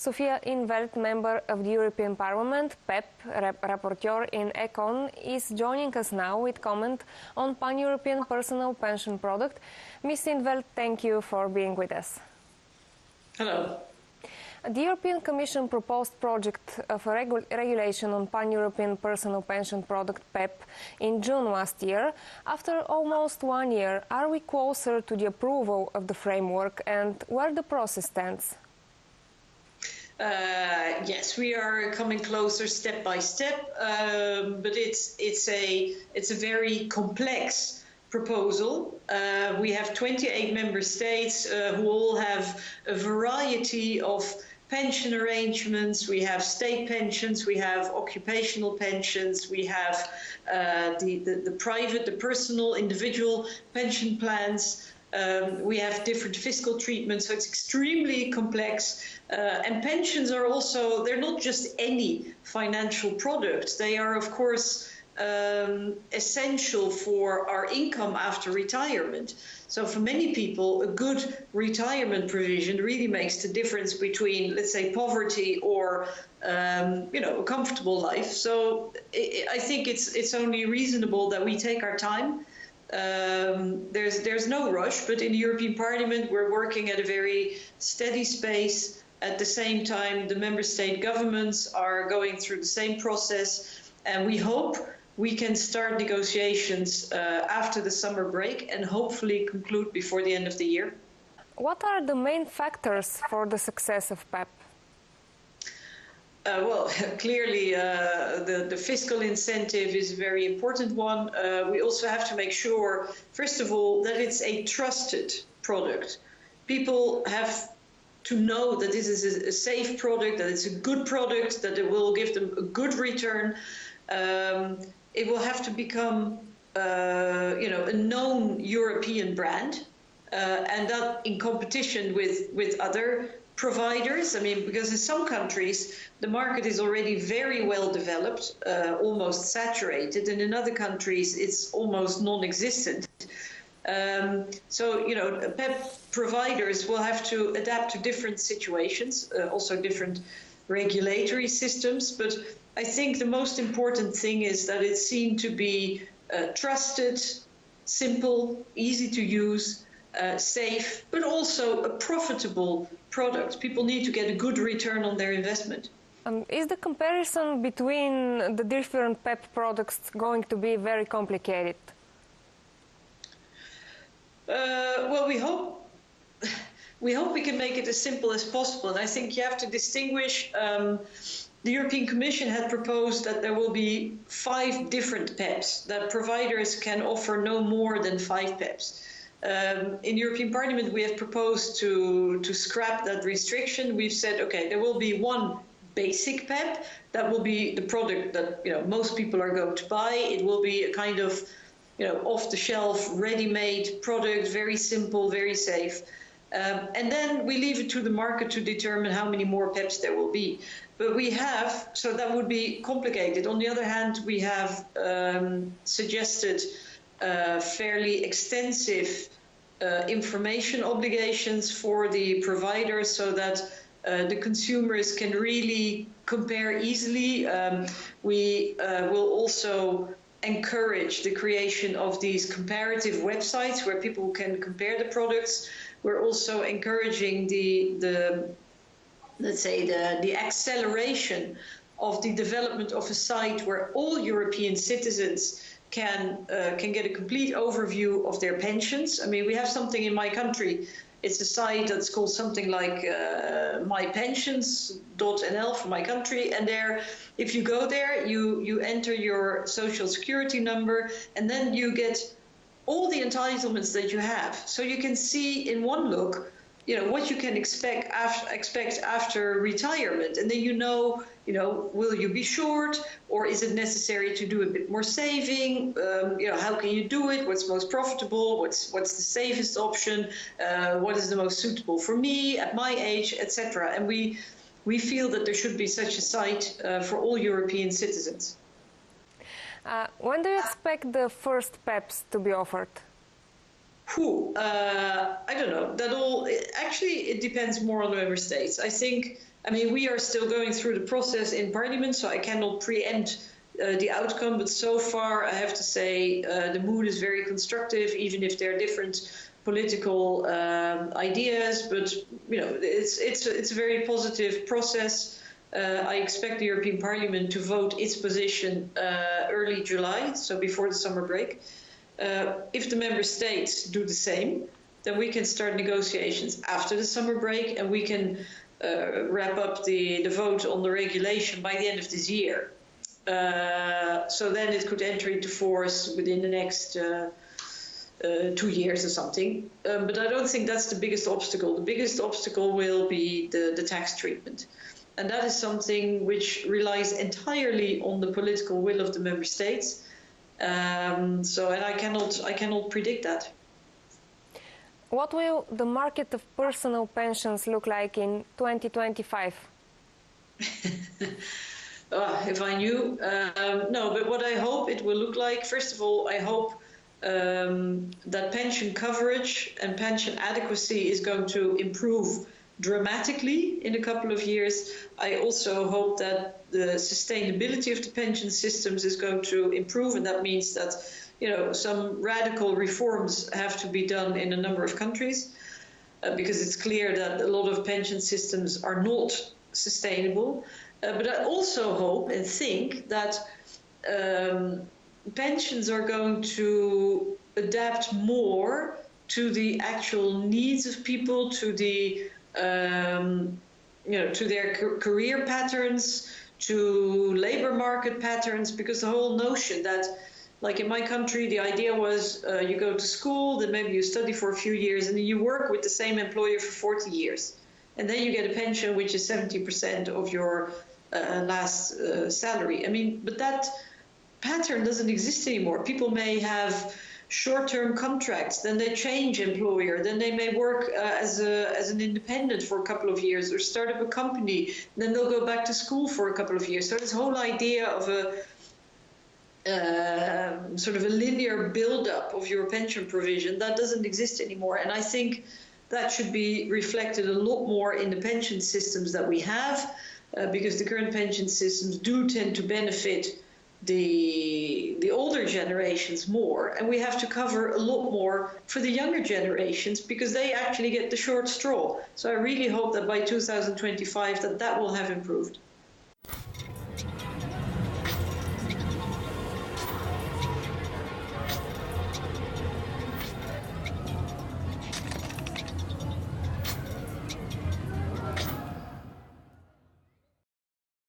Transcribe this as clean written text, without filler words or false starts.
Sofia in Veld, member of the European Parliament, PEP, rapporteur in Econ, is joining us now with comment on pan-European personal pension product. Ms. in Veld, thank you for being with us. Hello. The European Commission proposed project of a regulation on pan-European personal pension product PEP in June last year. After almost 1 year, are we closer to the approval of the framework, and where the process stands? Yes, we are coming closer step by step, but it's a very complex proposal. We have 28 member states who all have a variety of pension arrangements. We have state pensions, we have occupational pensions, we have the private, the personal, individual pension plans. We have different fiscal treatments, so it's extremely complex. And pensions are also, they're not just any financial product. They are, of course, essential for our income after retirement. So for many people, a good retirement provision really makes the difference between, let's say, poverty or a comfortable life. So I think it's only reasonable that we take our time. There's no rush, but in the European Parliament we're working at a very steady pace. At the same time, the member state governments are going through the same process, and we hope we can start negotiations after the summer break and hopefully conclude before the end of the year. What are the main factors for the success of PEP? Well, clearly the fiscal incentive is a very important one. We also have to make sure, first of all, that it's a trusted product. People have to know that this is a safe product, that it's a good product, that it will give them a good return. It will have to become, a known European brand, and that in competition with other providers. I mean, because in some countries the market is already very well developed, almost saturated, and in other countries it's almost non-existent. So, PEP providers will have to adapt to different situations, also different regulatory systems, but I think the most important thing is that it's seen to be trusted, simple, easy to use, safe, but also a profitable product. People need to get a good return on their investment. Is the comparison between the different PEP products going to be very complicated? Well, we hope we can make it as simple as possible. And I think you have to distinguish. The European Commission had proposed that there will be 5 different PEPs, that providers can offer no more than 5 PEPs. In European Parliament, we have proposed to scrap that restriction. We've said, okay, there will be one basic PEP. That will be the product that most people are going to buy. It will be a kind of off-the-shelf, ready-made product, very simple, very safe. And then we leave it to the market to determine how many more PEPs there will be. But we have, so that would be complicated. On the other hand, we have suggested fairly extensive information obligations for the providers so that the consumers can really compare easily. We will also encourage the creation of these comparative websites where people can compare the products. We're also encouraging the acceleration of the development of a site where all European citizens can get a complete overview of their pensions. I mean, we have something in my country. It's a site that's called something like mypensions.nl for my country. And there, if you go there, you enter your social security number, and then you get all the entitlements that you have. So you can see in one look, what you can expect after retirement, and then will you be short, or is it necessary to do a bit more saving? How can you do it? What's most profitable? What's the safest option? What is the most suitable for me at my age, etc. And we feel that there should be such a site for all European citizens. When do you expect the first PEPs to be offered? I don't know. Actually, it depends more on the member states. I think I mean, we are still going through the process in Parliament, so I cannot preempt the outcome, but so far I have to say the mood is very constructive, even if there are different political ideas, but you know, it's a very positive process. I expect the European Parliament to vote its position early July, so before the summer break. If the member states do the same, then we can start negotiations after the summer break, and we can wrap up the vote on the regulation by the end of this year. So then it could enter into force within the next 2 years or something. But I don't think that's the biggest obstacle. The biggest obstacle will be the tax treatment. And that is something which relies entirely on the political will of the member states. And I cannot predict that. What will the market of personal pensions look like in 2025? If I knew. No, but what I hope it will look like, first of all, I hope that pension coverage and pension adequacy is going to improve dramatically in a couple of years. I also hope that the sustainability of the pension systems is going to improve, and that means that, you know, some radical reforms have to be done in a number of countries, because it's clear that a lot of pension systems are not sustainable. But I also hope and think that pensions are going to adapt more to the actual needs of people, to the to their career patterns, to labor market patterns, because the whole notion that, like in my country, the idea was you go to school, then maybe you study for a few years, and then you work with the same employer for 40 years. And then you get a pension which is 70% of your last salary. I mean, but that pattern doesn't exist anymore. People may have short-term contracts, then they change employer, then they may work as an independent for a couple of years or start up a company, then they'll go back to school for a couple of years. So this whole idea of a sort of a linear build-up of your pension provision, that doesn't exist anymore. And I think that should be reflected a lot more in the pension systems that we have, because the current pension systems do tend to benefit the older generations more, and we have to cover a lot more for the younger generations because they actually get the short straw. So I really hope that by 2025 that will have improved.